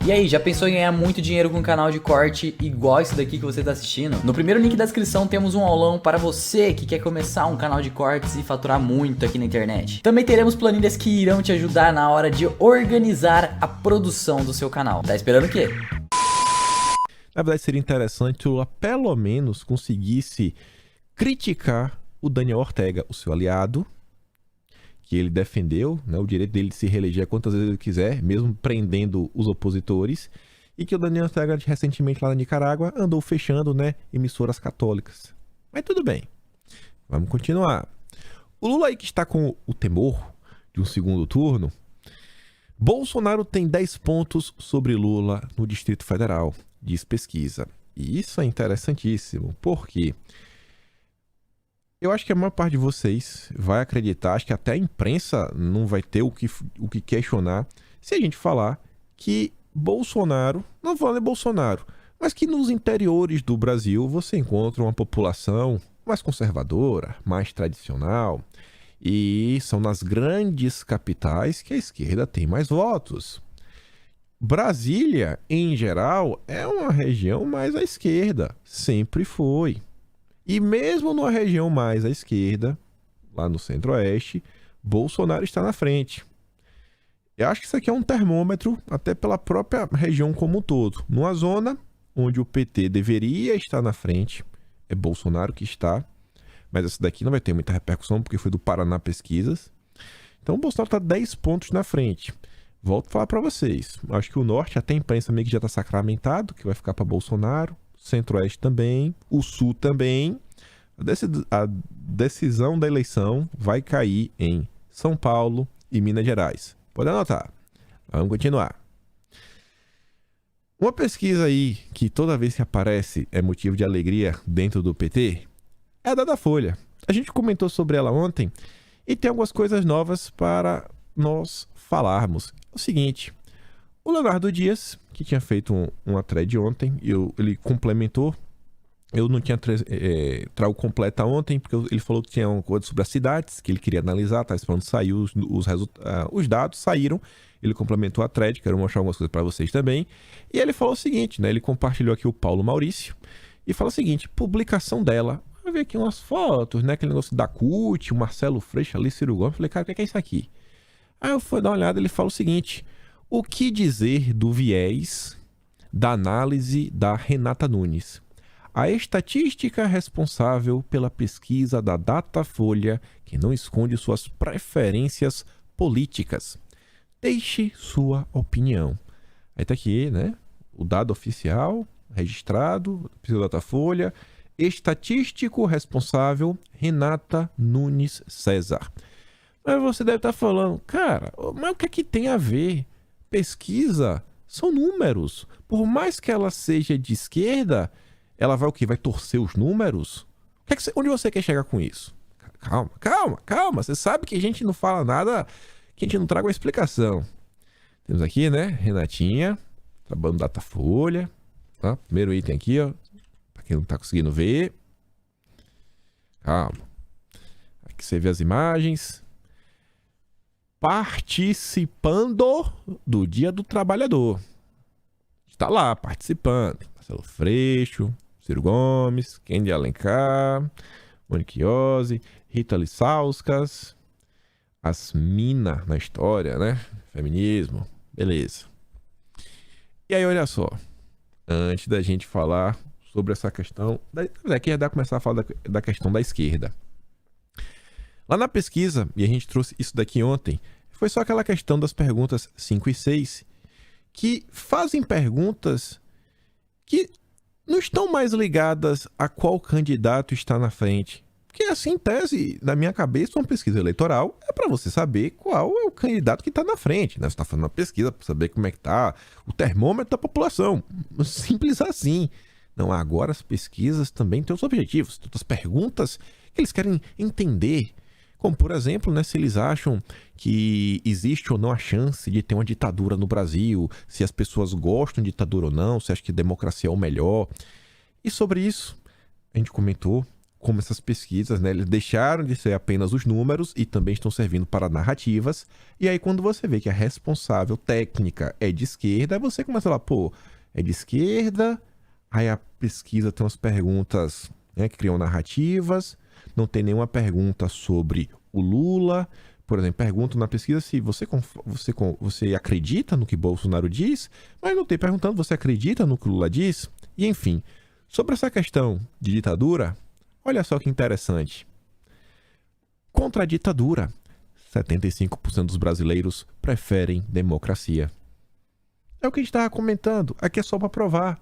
E aí, já pensou em ganhar muito dinheiro com um canal de corte igual esse daqui que você está assistindo? No primeiro link da descrição temos um aulão para você que quer começar um canal de cortes e faturar muito aqui na internet. Também teremos planilhas que irão te ajudar na hora de organizar a produção do seu canal. Tá esperando o quê? Na verdade, seria interessante o Lula pelo menos conseguisse criticar o Daniel Ortega, o seu aliado, que ele defendeu, né, o direito dele de se reeleger quantas vezes ele quiser, mesmo prendendo os opositores, e que o Daniel Ortega recentemente lá na Nicarágua andou fechando, né, emissoras católicas. Mas tudo bem, vamos continuar. O Lula aí que está com o temor de um segundo turno, Bolsonaro tem 10 pontos sobre Lula no Distrito Federal, diz pesquisa. E isso é interessantíssimo, porque eu acho que a maior parte de vocês vai acreditar, acho que até a imprensa não vai ter o que questionar, se a gente falar que Bolsonaro, não vou ler Bolsonaro, mas que nos interiores do Brasil você encontra uma população mais conservadora, mais tradicional, e são nas grandes capitais que a esquerda tem mais votos. Brasília, em geral, é uma região mais à esquerda, sempre foi. E mesmo numa região mais à esquerda, lá no centro-oeste, Bolsonaro está na frente. Eu acho que isso aqui é um termômetro até pela própria região como um todo. Numa zona onde o PT deveria estar na frente, é Bolsonaro que está, mas essa daqui não vai ter muita repercussão porque foi do Paraná Pesquisas. Então o Bolsonaro está 10 pontos na frente. Volto a falar para vocês. Acho que o Norte, até a imprensa meio que já está sacramentado, que vai ficar para Bolsonaro. Centro-Oeste também, o Sul também. A decisão da eleição vai cair em São Paulo e Minas Gerais. Pode anotar. Vamos continuar. Uma pesquisa aí que toda vez que aparece é motivo de alegria dentro do PT é a Datafolha. A gente comentou sobre ela ontem e tem algumas coisas novas para nós falarmos. É o seguinte, o Leonardo Dias, que tinha feito uma thread ontem, ele complementou. Eu não tinha trago completa ontem, porque ele falou que tinha uma coisa sobre as cidades, que ele queria analisar, tá esperando sair os dados, saíram. Ele complementou a thread, quero mostrar algumas coisas para vocês também. E ele falou o seguinte, né? Ele compartilhou aqui o Paulo Maurício, e fala o seguinte, publicação dela. Eu vi aqui umas fotos, né? Aquele negócio da CUT, o Marcelo Freixo ali, Ciro Gomes. Eu falei, cara, o que é isso aqui? Aí eu fui dar uma olhada, ele fala o seguinte, o que dizer do viés da análise da Renata Nunes? A estatística responsável pela pesquisa da Datafolha, que não esconde suas preferências políticas. Deixe sua opinião. Aí tá aqui, né? O dado oficial, registrado, pesquisa da Datafolha, estatístico responsável, Renata Nunes César. Mas você deve estar falando, cara, mas o que é que tem a ver? Pesquisa são números. Por mais que ela seja de esquerda, ela vai o quê? Vai torcer os números? Onde você quer chegar com isso? Calma. Você sabe que a gente não fala nada, que a gente não traga uma explicação. Temos aqui, né? Renatinha, trabalhando Datafolha. Tá? Primeiro item aqui, ó. Para quem não tá conseguindo ver. Calma. Aqui você vê as imagens. Participando do Dia do Trabalhador. Está lá, participando. Marcelo Freixo, Ciro Gomes, Kendi Alencar, Monique Iose, Rita Lissauskas, as minas na história, né? Feminismo, beleza. E aí, olha só. Antes da gente falar sobre essa questão... Daqui já começar a falar da questão da esquerda. Lá na pesquisa, e a gente trouxe isso daqui ontem, foi só aquela questão das perguntas 5 e 6, que fazem perguntas que não estão mais ligadas a qual candidato está na frente. Porque assim, em tese, na minha cabeça, uma pesquisa eleitoral é para você saber qual é o candidato que está na frente, né? Você está fazendo uma pesquisa para saber como é que está o termômetro da população. Simples assim. Não, agora as pesquisas também têm os objetivos, tem outras perguntas que eles querem entender. Como, por exemplo, né, se eles acham que existe ou não a chance de ter uma ditadura no Brasil, se as pessoas gostam de ditadura ou não, se acham que democracia é o melhor. E sobre isso, a gente comentou como essas pesquisas, né, eles deixaram de ser apenas os números e também estão servindo para narrativas. E aí quando você vê que a responsável técnica é de esquerda, aí você começa a falar, pô, é de esquerda, aí a pesquisa tem umas perguntas, né, que criam narrativas, não tem nenhuma pergunta sobre o Lula. Por exemplo, pergunto na pesquisa se você acredita no que Bolsonaro diz, mas não tem perguntando você acredita no que Lula diz. E enfim, sobre essa questão de ditadura, olha só que interessante. Contra a ditadura, 75% dos brasileiros preferem democracia. É o que a gente estava comentando, aqui é só para provar.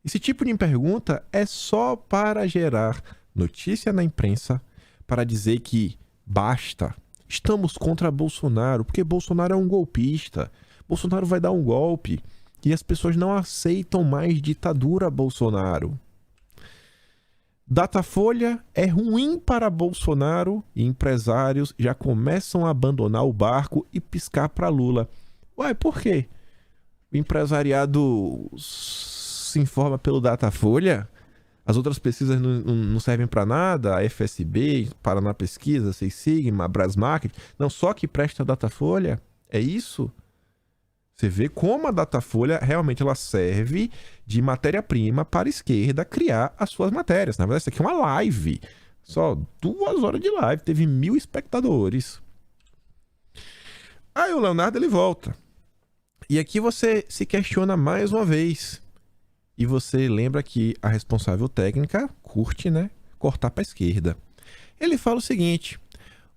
Esse tipo de pergunta é só para gerar notícia na imprensa, para dizer que basta, estamos contra Bolsonaro, porque Bolsonaro é um golpista, Bolsonaro vai dar um golpe, e as pessoas não aceitam mais ditadura Bolsonaro. Datafolha é ruim para Bolsonaro e empresários já começam a abandonar o barco e piscar para Lula. Ué, por quê? O empresariado se informa pelo Datafolha? As outras pesquisas não servem para nada? A FSB, Paraná Pesquisa, Seis Sigma, Brasmarket, não, só que presta Datafolha? É isso? Você vê como a Datafolha realmente ela serve de matéria-prima para a esquerda criar as suas matérias. Na verdade, isso aqui é uma live. Só 2 horas de live, teve 1.000 espectadores. Aí o Leonardo ele volta. E aqui você se questiona mais uma vez. E você lembra que a responsável técnica curte, né, cortar para a esquerda. Ele fala o seguinte: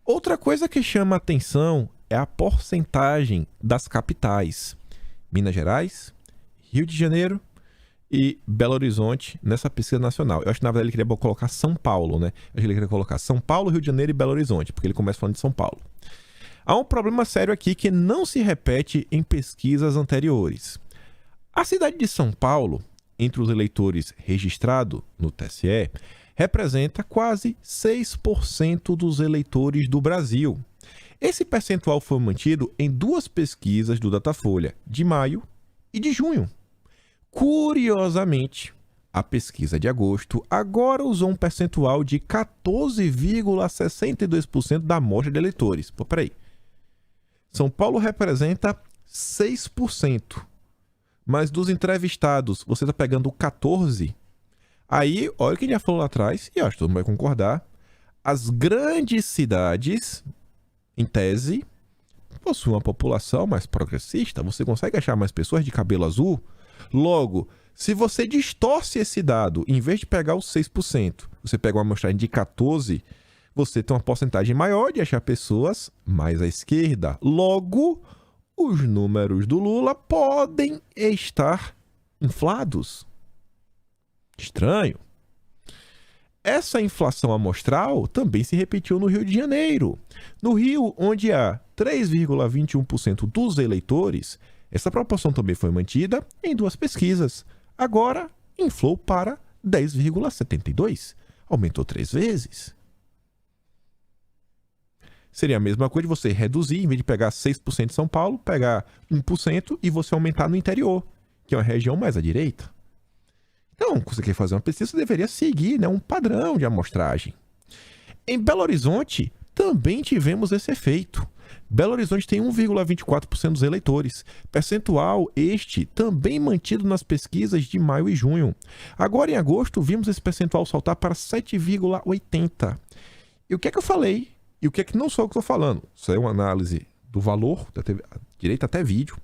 outra coisa que chama a atenção é a porcentagem das capitais. Minas Gerais, Rio de Janeiro e Belo Horizonte nessa pesquisa nacional. Eu acho que na verdade ele queria colocar São Paulo, né? Eu acho que ele queria colocar São Paulo, Rio de Janeiro e Belo Horizonte, porque ele começa falando de São Paulo. Há um problema sério aqui que não se repete em pesquisas anteriores. A cidade de São Paulo, entre os eleitores registrados no TSE, representa quase 6% dos eleitores do Brasil. Esse percentual foi mantido em 2 pesquisas do Datafolha, de maio e de junho. Curiosamente, a pesquisa de agosto agora usou um percentual de 14,62% da amostra de eleitores. Pô, peraí. São Paulo representa 6%. Mas dos entrevistados, você está pegando 14%. Aí, olha o que ele já falou lá atrás, e acho que todo mundo vai concordar. As grandes cidades, em tese, possuem uma população mais progressista. Você consegue achar mais pessoas de cabelo azul? Logo, se você distorce esse dado, em vez de pegar os 6%, você pega uma amostragem de 14%, você tem uma porcentagem maior de achar pessoas mais à esquerda. Logo, os números do Lula podem estar inflados. Estranho. Essa inflação amostral também se repetiu no Rio de Janeiro. No Rio, onde há 3,21% dos eleitores, essa proporção também foi mantida em 2 pesquisas. Agora, inflou para 10,72%. Aumentou 3 vezes. Seria a mesma coisa de você reduzir, em vez de pegar 6% de São Paulo, pegar 1% e você aumentar no interior, que é uma região mais à direita. Então, se você quer fazer uma pesquisa, você deveria seguir, né, um padrão de amostragem. Em Belo Horizonte, também tivemos esse efeito. Belo Horizonte tem 1,24% dos eleitores, percentual este também mantido nas pesquisas de maio e junho. Agora, em agosto, vimos esse percentual saltar para 7,80%. E o que é que eu falei? E o que é que não sou eu que estou falando? Isso é uma análise do valor, da TV, direito até vídeo,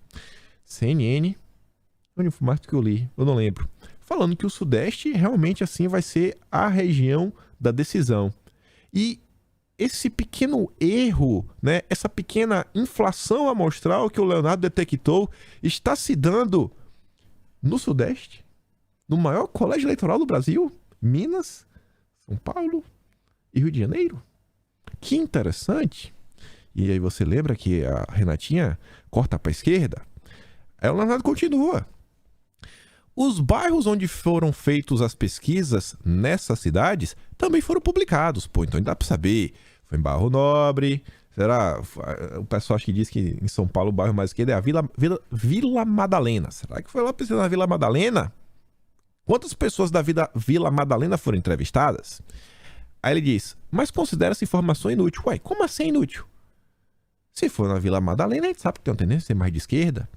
CNN, onde foi mais do que eu li, eu não lembro, falando que o Sudeste realmente assim vai ser a região da decisão. E esse pequeno erro, né, essa pequena inflação amostral que o Leonardo detectou está se dando no Sudeste, no maior colégio eleitoral do Brasil, Minas, São Paulo e Rio de Janeiro. Que interessante. E aí você lembra que a Renatinha corta para a esquerda? Aí o Leonardo continua. Os bairros onde foram feitas as pesquisas nessas cidades também foram publicados. Pô, então dá para saber. Foi em Bairro Nobre. Será? O pessoal acho que diz que em São Paulo o bairro mais esquerdo é a Vila Madalena. Será que foi lá pesquisar na Vila Madalena? Quantas pessoas da Vila Madalena foram entrevistadas? Aí ele diz, mas considera essa informação inútil. Ué, como assim inútil? Se for na Vila Madalena, a gente sabe que tem uma tendência a ser mais de esquerda.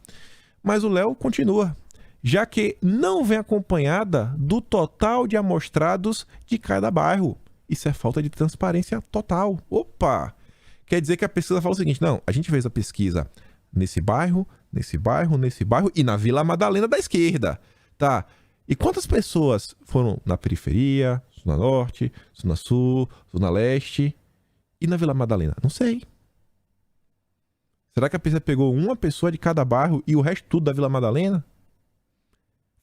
Mas o Léo continua, já que não vem acompanhada do total de amostrados de cada bairro. Isso é falta de transparência total. Opa! Quer dizer que a pesquisa fala o seguinte, não, a gente fez a pesquisa nesse bairro, nesse bairro, nesse bairro e na Vila Madalena da esquerda, tá? E quantas pessoas foram na periferia, Zona Norte, Zona Sul, Zona Leste e na Vila Madalena? Não sei. Será que a pesquisa pegou uma pessoa de cada bairro e o resto tudo da Vila Madalena?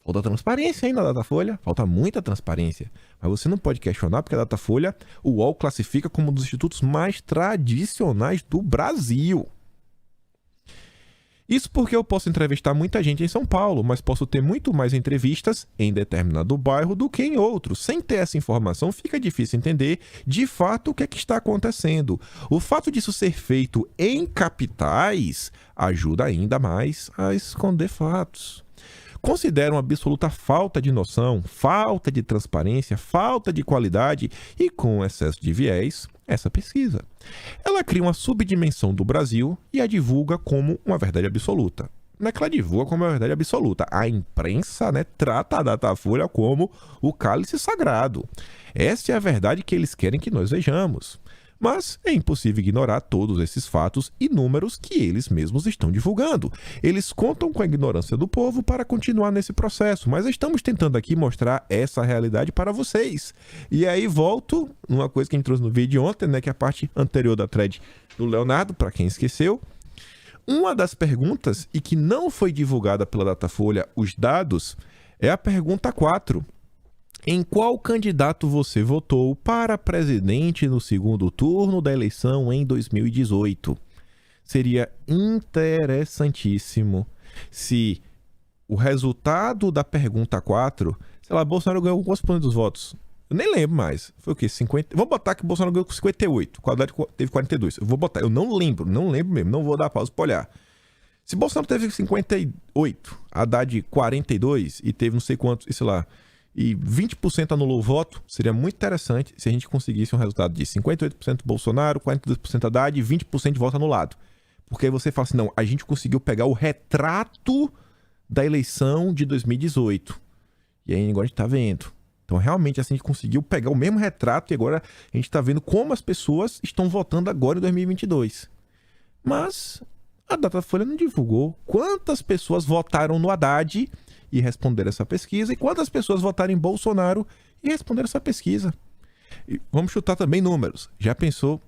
Falta transparência aí na Datafolha. Falta muita transparência. Mas você não pode questionar porque a Datafolha, o UOL classifica como um dos institutos mais tradicionais do Brasil. Isso porque eu posso entrevistar muita gente em São Paulo, mas posso ter muito mais entrevistas em determinado bairro do que em outro. Sem ter essa informação, fica difícil entender de fato o que é que está acontecendo. O fato disso ser feito em capitais ajuda ainda mais a esconder fatos. Considero uma absoluta falta de noção, falta de transparência, falta de qualidade e com excesso de viés essa pesquisa. Ela cria uma subdimensão do Brasil e a divulga como uma verdade absoluta. Não é que ela divulga como uma verdade absoluta. A imprensa, trata a Datafolha como o cálice sagrado. Essa é a verdade que eles querem que nós vejamos. Mas é impossível ignorar todos esses fatos e números que eles mesmos estão divulgando. Eles contam com a ignorância do povo para continuar nesse processo, mas estamos tentando aqui mostrar essa realidade para vocês. E aí volto numa coisa que a gente trouxe no vídeo ontem, que é a parte anterior da thread do Leonardo, para quem esqueceu. Uma das perguntas, e que não foi divulgada pela Datafolha os dados, é a pergunta 4. Em qual candidato você votou para presidente no segundo turno da eleição em 2018? Seria interessantíssimo se o resultado da pergunta 4, sei lá, Bolsonaro ganhou quantos por cento dos votos? Eu nem lembro mais. Foi o quê? 50? Vou botar que o Bolsonaro ganhou com 58. O Haddad teve 42. Eu vou botar. Eu não lembro mesmo. Não vou dar pausa para olhar. Se Bolsonaro teve 58, Haddad 42 e teve não sei quantos, sei lá, e 20% anulou o voto, seria muito interessante se a gente conseguisse um resultado de 58% Bolsonaro, 42% Haddad e 20% de voto anulado. Porque aí você fala assim, não, a gente conseguiu pegar o retrato da eleição de 2018. E aí agora a gente tá vendo. Então realmente assim, a gente conseguiu pegar o mesmo retrato e agora a gente tá vendo como as pessoas estão votando agora em 2022. Mas a Datafolha não divulgou quantas pessoas votaram no Haddad e responderam essa pesquisa, e quantas pessoas votaram em Bolsonaro e responderam essa pesquisa. E vamos chutar também números. Já pensou?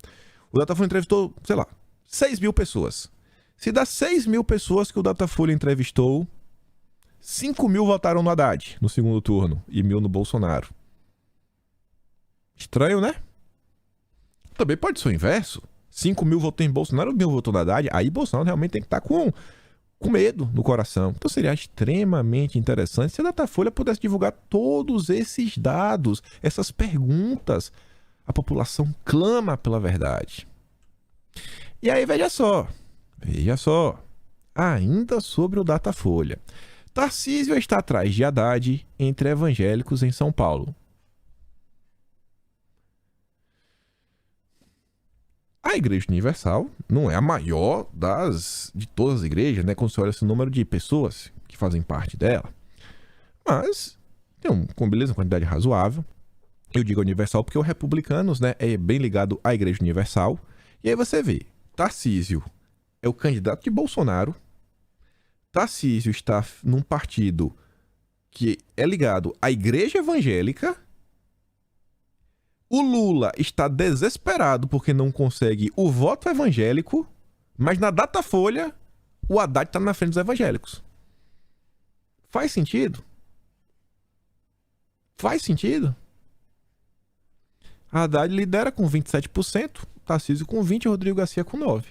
O Datafolha entrevistou, sei lá, 6 mil pessoas. Se dá 6 mil pessoas que o Datafolha entrevistou, 5 mil votaram no Haddad no segundo turno e 1.000 no Bolsonaro. Estranho, né? Também pode ser o inverso. 5 mil votou em Bolsonaro, 1.000 votou no Haddad. Aí Bolsonaro realmente tem que estar com medo no coração. Então seria extremamente interessante se a Datafolha pudesse divulgar todos esses dados, essas perguntas. A população clama pela verdade. E aí veja só, ainda sobre o Datafolha. Tarcísio está atrás de Haddad entre evangélicos em São Paulo. A Igreja Universal não é a maior de todas as igrejas, quando você olha esse número de pessoas que fazem parte dela. Mas tem uma quantidade razoável. Eu digo Universal porque o Republicanos, é bem ligado à Igreja Universal. E aí você vê, Tarcísio é o candidato de Bolsonaro. Tarcísio está num partido que é ligado à Igreja Evangélica. O Lula está desesperado porque não consegue o voto evangélico, mas na Datafolha o Haddad está na frente dos evangélicos. Faz sentido? Faz sentido? Haddad lidera com 27%, Tarcísio com 20% e Rodrigo Garcia com 9%.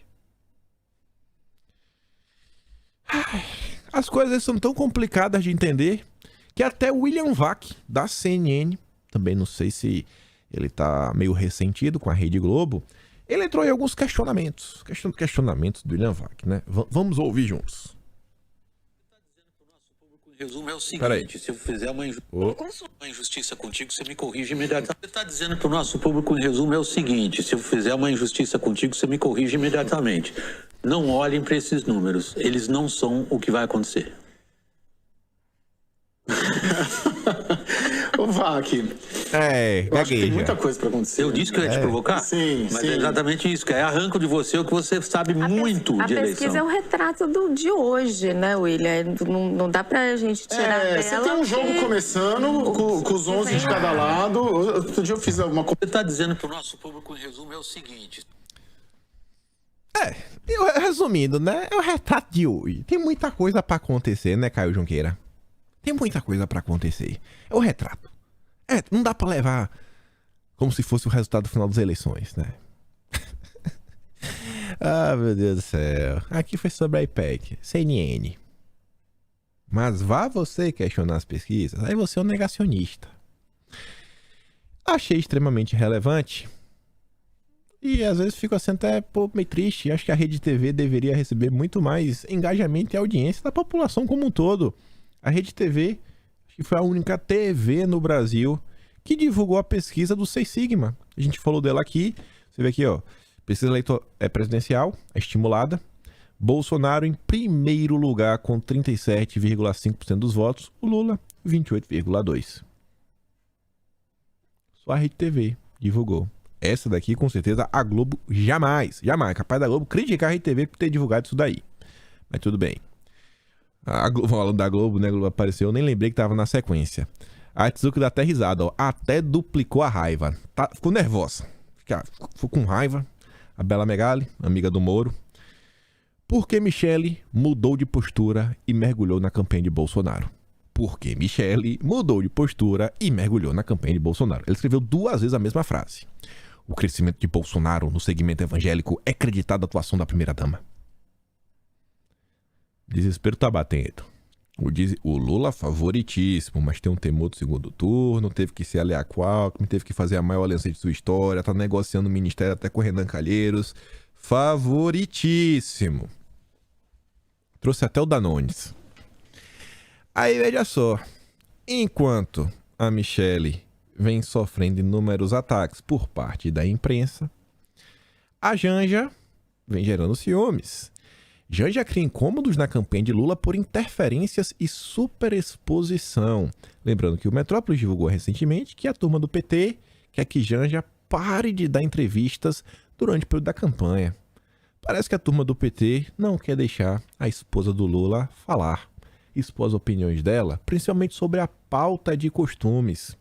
As coisas são tão complicadas de entender que até o William Vac, da CNN, também não sei se ele tá meio ressentido com a Rede Globo, ele entrou em alguns questionamentos. Questionamentos do William Vac, Vamos ouvir juntos. Está dizendo para o nosso público Resumo é o Peraí. seguinte, se eu fizer uma injustiça contigo, você me corrige imediatamente. Você está dizendo para o nosso público, em resumo, é o seguinte, se eu fizer uma injustiça contigo, você me corrige imediatamente. Não olhem para esses números, eles não são o que vai acontecer. Ô, Vac, eu acho que tem muita coisa para acontecer. Eu disse que eu ia te provocar? Sim, mas sim. é exatamente isso, que é arranco de você o que você sabe muito de eleição. A pesquisa é um retrato de hoje, né, William? Não dá pra gente tirar dela. Você tem um jogo começando com os 11 de cada lado. Outro dia eu fiz alguma coisa. Você está dizendo para o nosso público, em resumo, é o seguinte... Resumindo, né? É o retrato de hoje. Tem muita coisa pra acontecer, né, Caio Junqueira? Tem muita coisa pra acontecer. É o retrato. Não dá pra levar como se fosse o resultado final das eleições, né? Ah, meu Deus do céu. Aqui foi sobre a IPEC, CNN. Mas vá você questionar as pesquisas, aí você é um negacionista. Achei extremamente relevante. E às vezes fico assim até meio triste. Acho que a Rede TV deveria receber muito mais engajamento e audiência da população como um todo. A Rede TV, acho que foi a única TV no Brasil que divulgou a pesquisa do Seis Sigma. A gente falou dela aqui. Você vê aqui, ó. Pesquisa presidencial, é estimulada. Bolsonaro em primeiro lugar com 37,5% dos votos. O Lula, 28,2%. Só a Rede TV divulgou. Essa daqui, com certeza, a Globo jamais, capaz da Globo criticar a Rede TV por ter divulgado isso daí. Mas tudo bem. A Globo, falando da Globo, né? A Globo apareceu, eu nem lembrei que tava na sequência. A Tsuki dá até risada, ó. Até duplicou a raiva. Ficou nervosa. Ficou com raiva. A Bela Megali, amiga do Moro. Porque Michele mudou de postura e mergulhou na campanha de Bolsonaro. Porque Michele mudou de postura e mergulhou na campanha de Bolsonaro. Ele escreveu 2 vezes a mesma frase. O crescimento de Bolsonaro no segmento evangélico é creditado à atuação da primeira-dama. Desespero tá batendo. O Lula favoritíssimo, mas tem um temor do segundo turno, teve que se aliar com o Alckmin, teve que fazer a maior aliança de sua história, tá negociando o ministério até com o Renan Calheiros. Favoritíssimo. Trouxe até o Danones. Aí veja só, enquanto a Michele vem sofrendo inúmeros ataques por parte da imprensa, a Janja vem gerando ciúmes. Janja cria incômodos na campanha de Lula por interferências e superexposição. Lembrando que o Metrópolis divulgou recentemente que a turma do PT quer que Janja pare de dar entrevistas durante o período da campanha. Parece que a turma do PT não quer deixar a esposa do Lula falar, expor as opiniões dela, principalmente sobre a pauta de costumes.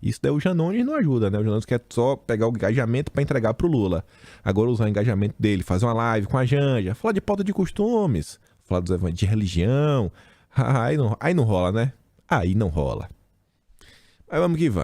Isso daí o Janones não ajuda, né? O Janones quer só pegar o engajamento para entregar pro Lula. Agora usar o engajamento dele, fazer uma live com a Janja, falar de pauta de costumes, falar dos eventos de religião. Aí não rola, né? Aí não rola. Mas vamos que vamos.